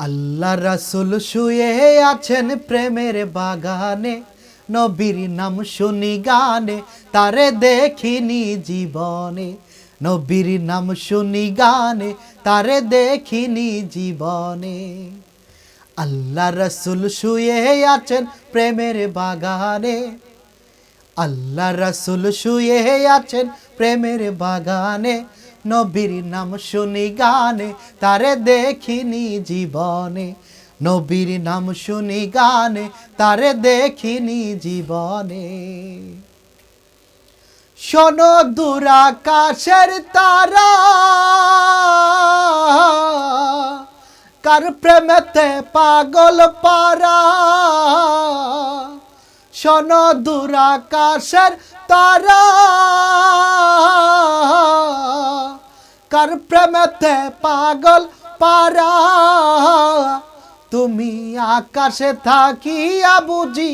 আল্লাহ রাসূল শুয়ে আছেন প্রেমের বাগানে, নবীর নাম শুনি গানে, তারে দেখিনি জীবনে। নবীর নাম শুনি গানে, তারে দেখিনি জীবনে। আল্লাহ রাসূল শুয়ে আছেন প্রেমের বাগানে, আল্লাহ রাসূল শুয়ে আছেন প্রেমের বাগানে, নবীর নাম শুনি গানে, তারে দেখিনি জীবনে। নবীর নাম শুনি গানে, তারে দেখিনি জীবনে। শোনো দূর আকাশের তারা, কার প্রেমেতে পাগল পারা। শোনো দূর আকাশের তারা, কার প্রেমেতে পাগল পারা। তুমি আকাশে থাকিয়া বুঝি,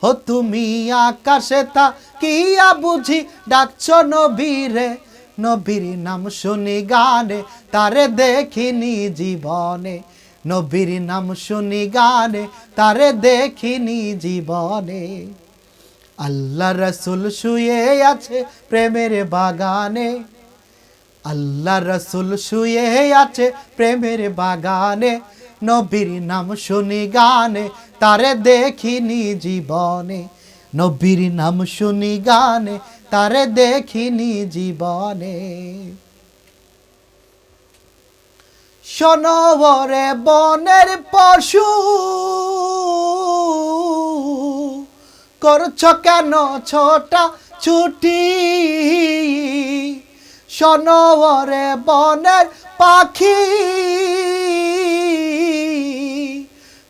ও তুমি আকাশে থাকিয়া বুঝি ডাকছো নবীরে। নবীর নাম শুনি গানে, তারে দেখিনি জীবনে। নবীর নাম শুনি গানে, তারে দেখিনি জীবনে। আল্লাহ রাসূল শুয়ে আছে প্রেমের বাগানে, আল্লাহ রাসূল শুয়ে আছে প্রেমের বাগানে, নবীর নাম শুনি গানে, তারে দেখিনি জীবনে। নবীর নাম শুনি গানে, তারে দেখিনি জীবনে। শোনো ওরে বনের পশু, করছ কেন ছোটা ছুটি। শোনো ওরে বনের পাখি,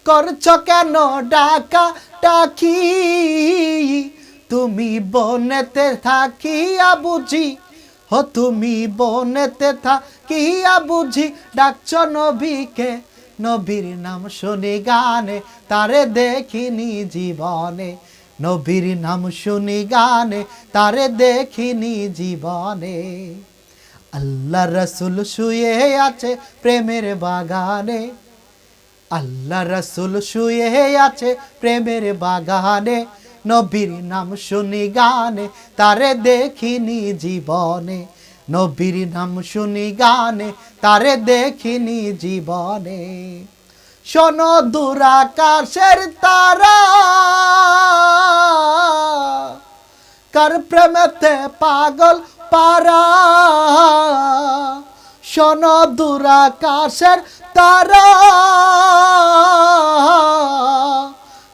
করছ কেন ডাকা ডাকি। তুমি বনেতে থাকিয়া বুঝি, ও তুমি বনেতে থাকিয়া বুঝি ডাকছ নবীকে। নবীর নাম শুনি গানে, তারে দেখিনি জীবনে। নবীর নাম শুনি গানে, তারে দেখিনি জীবনে। আল্লাহ রাসূল শুয়ে আছে প্রেমের বাগানে, আল্লাহ রাসূল শুয়ে আছে প্রেমের বাগানে, নবীর নাম শুনি গানে, তারে দেখিনি জীবনে। নবীর নাম শুনি গানে, তারে দেখিনি জীবনে। শোনো দূর আকাশের তারা, কার প্রেমেতে পাগল পারা। শোনো দূর আকাশের তারা,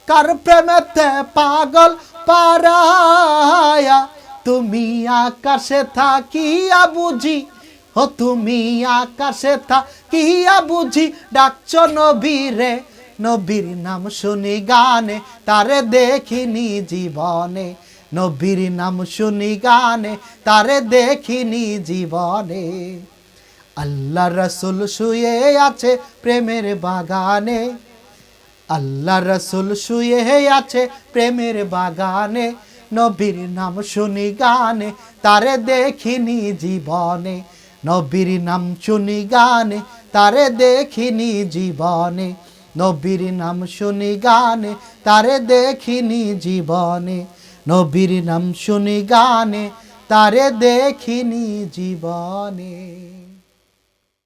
কার প্রেমেতে পাগল পারা। তুমি আকাশে থাকিয়া বুঝি, ও তুমি আকাশে থাকিয়া বুঝি ডাকছ নবীরে। নবীর নাম শুনি গানে, তারে দেখিনি জীবনে। নবীর নাম শুনি গানে, তারে দেখিনি জীবনে। আল্লাহ রাসূল শুয়ে আছে প্রেমের বাগানে, আল্লাহ রাসূল শুয়ে আছে প্রেমের বাগানে, নবীর নাম শুনি গানে, তারে দেখিনি জীবনে। নবীর নাম শুনি গানে, তারে দেখিনি জীবনে। নবীর নাম শুনি গানে, তারে দেখিনি জীবনে। নবীর নাম শুনি গানে, তারে দেখিনি জীবনে।